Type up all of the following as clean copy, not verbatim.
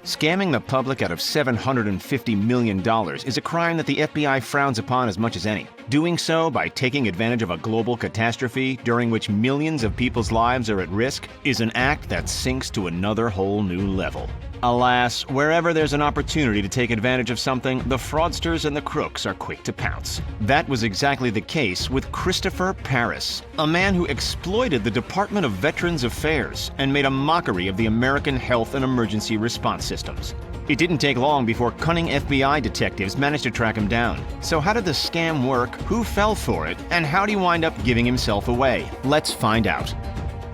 Scamming the public out of $750 million is a crime that the FBI frowns upon as much as any. Doing so by taking advantage of a global catastrophe during which millions of people's lives are at risk is an act that sinks to another whole new level. Alas, wherever there's an opportunity to take advantage of something, the fraudsters and the crooks are quick to pounce. That was exactly the case with Christopher Paris, a man who exploited the Department of Veterans Affairs and made a mockery of the American health and emergency response systems. It didn't take long before cunning FBI detectives managed to track him down. So how did the scam work, who fell for it, and how did he wind up giving himself away? Let's find out.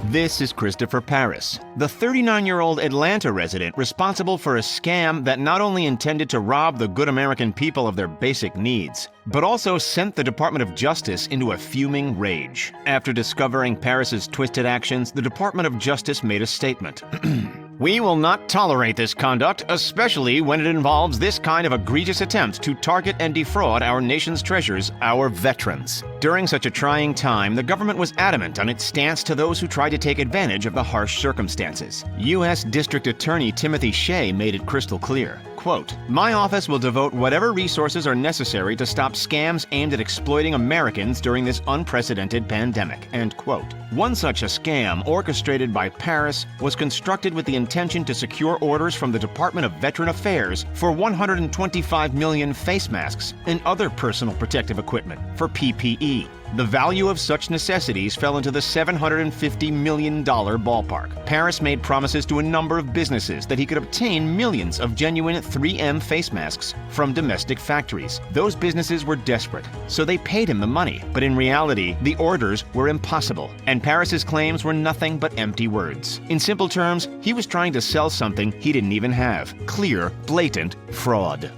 This is Christopher Paris, the 39-year-old Atlanta resident responsible for a scam that not only intended to rob the good American people of their basic needs, but also sent the Department of Justice into a fuming rage. After discovering Paris's twisted actions, the Department of Justice made a statement. We will not tolerate this conduct, especially when it involves this kind of egregious attempt to target and defraud our nation's treasures, our veterans. During such a trying time, the government was adamant on its stance to those who tried to take advantage of the harsh circumstances. U.S. District Attorney Timothy Shea made it crystal clear. Quote, "My office will devote whatever resources are necessary to stop scams aimed at exploiting Americans during this unprecedented pandemic." End quote. One such a scam, orchestrated by Paris, was constructed with the intention to secure orders from the Department of Veteran Affairs for 125 million face masks and other personal protective equipment for PPE. The value of such necessities fell into the $750 million ballpark. Paris made promises to a number of businesses that he could obtain millions of genuine 3M face masks from domestic factories. Those businesses were desperate, so they paid him the money. But in reality, the orders were impossible, and Paris's claims were nothing but empty words. In simple terms, he was trying to sell something he didn't even have. Clear, blatant fraud.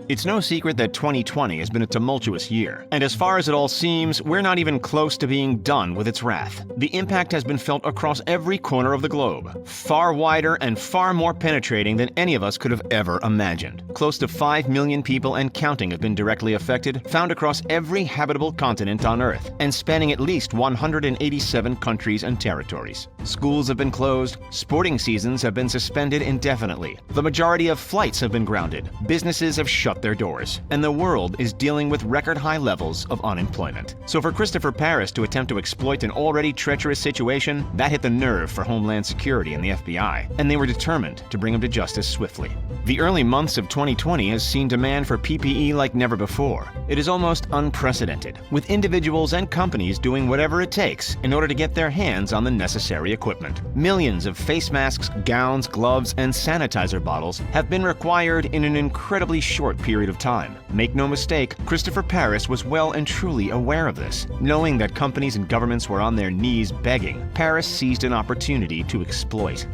It's no secret that 2020 has been a tumultuous year, and as far as it all seems, we're not even close to being done with its wrath. The impact has been felt across every corner of the globe, far wider and far more penetrating than any of us could have ever imagined. Close to 5 million people and counting have been directly affected, found across every habitable continent on Earth, and spanning at least 187 countries and territories. Schools have been closed, sporting seasons have been suspended indefinitely, the majority of flights have been grounded, businesses have shut their doors, and the world is dealing with record-high levels of unemployment. So for Christopher Paris to attempt to exploit an already treacherous situation, that hit the nerve for Homeland Security and the FBI, and they were determined to bring him to justice swiftly. The early months of 2020 has seen demand for PPE like never before. It is almost unprecedented, with individuals and companies doing whatever it takes in order to get their hands on the necessary equipment. Millions of face masks, gowns, gloves, and sanitizer bottles have been required in an incredibly short period of time. Make no mistake, Christopher Paris was well and truly aware of this. Knowing that companies and governments were on their knees begging, Paris seized an opportunity to exploit.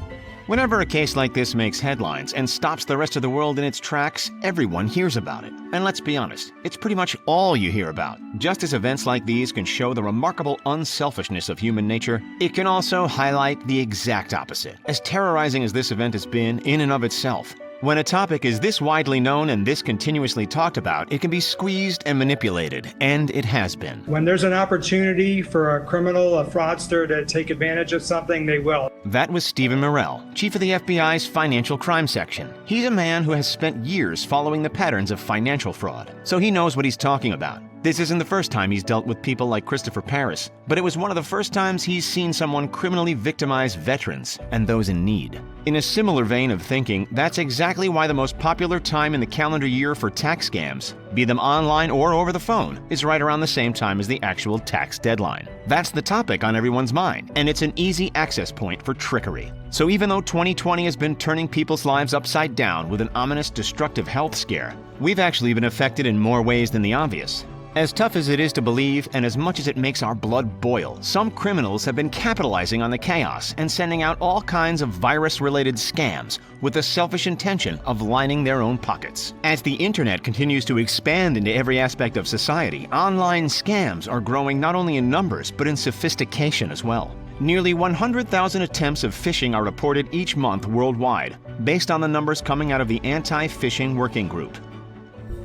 Whenever a case like this makes headlines and stops the rest of the world in its tracks, everyone hears about it. And let's be honest, it's pretty much all you hear about. Just as events like these can show the remarkable unselfishness of human nature, it can also highlight the exact opposite. As terrorizing as this event has been in and of itself, when a topic is this widely known and this continuously talked about, it can be squeezed and manipulated, and it has been. When there's an opportunity for a criminal, a fraudster to take advantage of something, they will. That was Stephen Morrell, chief of the FBI's Financial Crime Section. He's a man who has spent years following the patterns of financial fraud, so he knows what he's talking about. This isn't the first time he's dealt with people like Christopher Paris, but it was one of the first times he's seen someone criminally victimize veterans and those in need. In a similar vein of thinking, that's exactly why the most popular time in the calendar year for tax scams, be them online or over the phone, is right around the same time as the actual tax deadline. That's the topic on everyone's mind, and it's an easy access point for trickery. So even though 2020 has been turning people's lives upside down with an ominous, destructive health scare, we've actually been affected in more ways than the obvious. As tough as it is to believe, and as much as it makes our blood boil, some criminals have been capitalizing on the chaos and sending out all kinds of virus-related scams with the selfish intention of lining their own pockets. As the internet continues to expand into every aspect of society, online scams are growing not only in numbers, but in sophistication as well. Nearly 100,000 attempts of phishing are reported each month worldwide, based on the numbers coming out of the Anti-Phishing Working Group.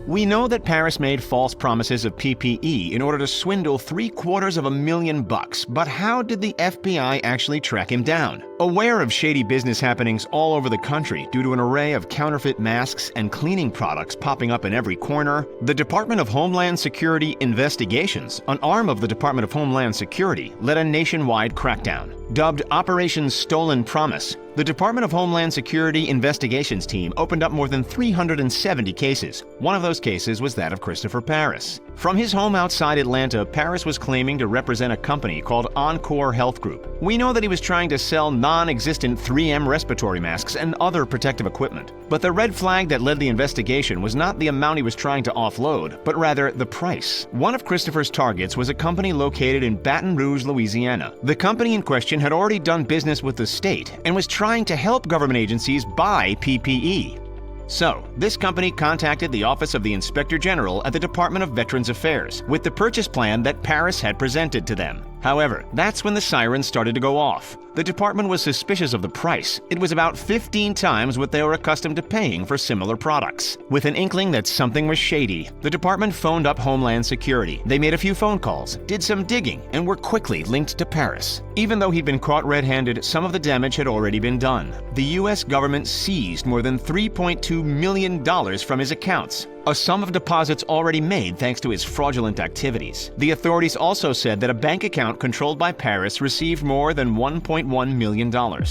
We know that Paris made false promises of PPE in order to swindle $750,000, but how did the FBI actually track him down? Aware of shady business happenings all over the country due to an array of counterfeit masks and cleaning products popping up in every corner, the Department of Homeland Security Investigations, an arm of the Department of Homeland Security, led a nationwide crackdown. Dubbed Operation Stolen Promise, the Department of Homeland Security Investigations team opened up more than 370 cases. One of those cases was that of Christopher Paris. From his home outside Atlanta, Paris was claiming to represent a company called Encore Health Group. We know that he was trying to sell non-existent 3M respiratory masks and other protective equipment. But the red flag that led the investigation was not the amount he was trying to offload, but rather the price. One of Christopher's targets was a company located in Baton Rouge, Louisiana. The company in question had already done business with the state and was trying to help government agencies buy PPE. So, this company contacted the Office of the Inspector General at the Department of Veterans Affairs with the purchase plan that Paris had presented to them. However, that's when the sirens started to go off. The department was suspicious of the price. It was about 15 times what they were accustomed to paying for similar products. With an inkling that something was shady, the department phoned up Homeland Security. They made a few phone calls, did some digging, and were quickly linked to Paris. Even though he'd been caught red-handed, some of the damage had already been done. The U.S. government seized more than $3.2 million from his accounts, a sum of deposits already made thanks to his fraudulent activities. The authorities also said that a bank account controlled by Paris received more than $1.1 million.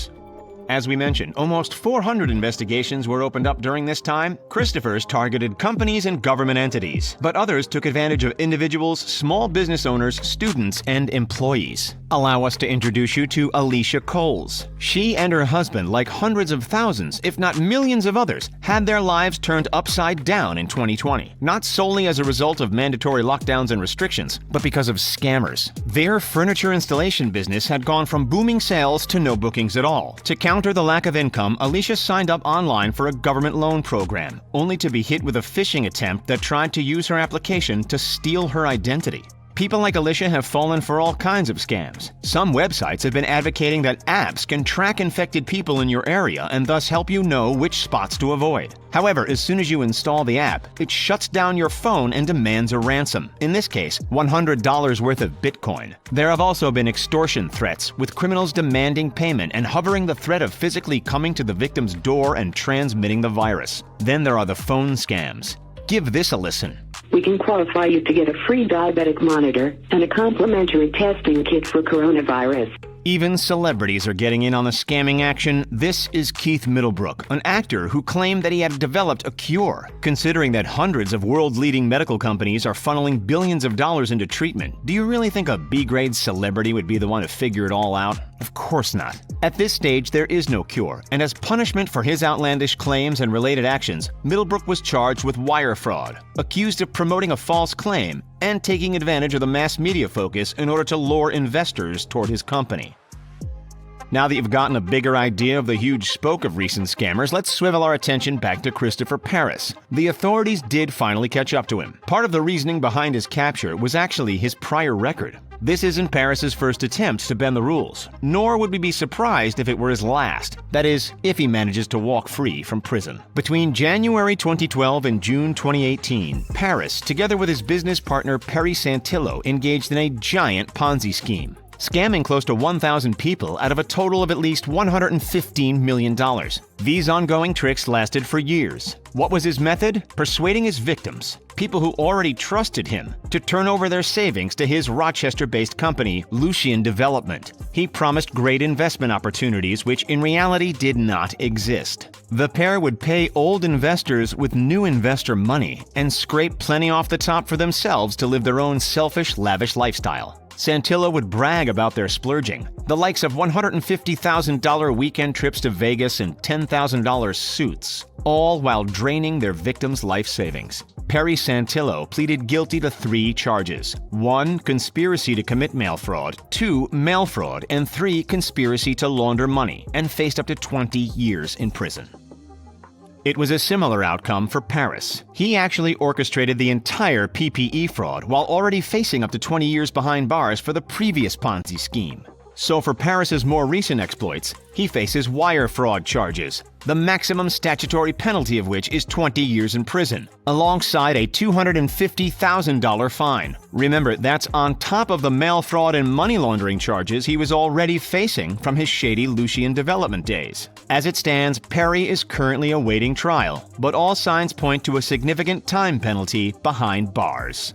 As we mentioned, almost 400 investigations were opened up during this time. Christopher's targeted companies and government entities, but others took advantage of individuals, small business owners, students, and employees. Allow us to introduce you to Alicia Coles. She and her husband, like hundreds of thousands, if not millions of others, had their lives turned upside down in 2020. Not solely as a result of mandatory lockdowns and restrictions, but because of scammers. Their furniture installation business had gone from booming sales to no bookings at all. To counter the lack of income, Alicia signed up online for a government loan program, only to be hit with a phishing attempt that tried to use her application to steal her identity. People like Alicia have fallen for all kinds of scams. Some websites have been advocating that apps can track infected people in your area and thus help you know which spots to avoid. However, as soon as you install the app, it shuts down your phone and demands a ransom. In this case, $100 worth of Bitcoin. There have also been extortion threats, with criminals demanding payment and hovering the threat of physically coming to the victim's door and transmitting the virus. Then there are the phone scams. Give this a listen. We can qualify you to get a free diabetic monitor and a complimentary testing kit for coronavirus. Even celebrities are getting in on the scamming action. This is Keith Middlebrook, an actor who claimed that he had developed a cure. Considering that hundreds of world-leading medical companies are funneling billions of dollars into treatment, do you really think a B-grade celebrity would be the one to figure it all out? Of course not. At this stage, there is no cure, and as punishment for his outlandish claims and related actions, Middlebrook was charged with wire fraud, accused of promoting a false claim, and taking advantage of the mass media focus in order to lure investors toward his company. Now that you've gotten a bigger idea of the huge spoke of recent scammers, let's swivel our attention back to Christopher Paris. The authorities did finally catch up to him. Part of the reasoning behind his capture was actually his prior record. This isn't Paris's first attempt to bend the rules, nor would we be surprised if it were his last. That is, if he manages to walk free from prison. Between January 2012 and June 2018, Paris, together with his business partner Perry Santillo, engaged in a giant Ponzi scheme, scamming close to 1,000 people out of a total of at least $115 million. These ongoing tricks lasted for years. What was his method? Persuading his victims, people who already trusted him, to turn over their savings to his Rochester-based company, Lucian Development. He promised great investment opportunities which in reality did not exist. The pair would pay old investors with new investor money and scrape plenty off the top for themselves to live their own selfish, lavish lifestyle. Santillo would brag about their splurging, the likes of $150,000 weekend trips to Vegas and $10,000 suits, all while draining their victims' life savings. Perry Santillo pleaded guilty to 3 charges. 1. Conspiracy to commit mail fraud. 2. Mail fraud. And 3. Conspiracy to launder money, and faced up to 20 years in prison. It was a similar outcome for Paris. He actually orchestrated the entire PPE fraud while already facing up to 20 years behind bars for the previous Ponzi scheme. So for Paris's more recent exploits, he faces wire fraud charges, the maximum statutory penalty of which is 20 years in prison, alongside a $250,000 fine. Remember, that's on top of the mail fraud and money laundering charges he was already facing from his shady Lucian development days. As it stands, Perry is currently awaiting trial, but all signs point to a significant time penalty behind bars.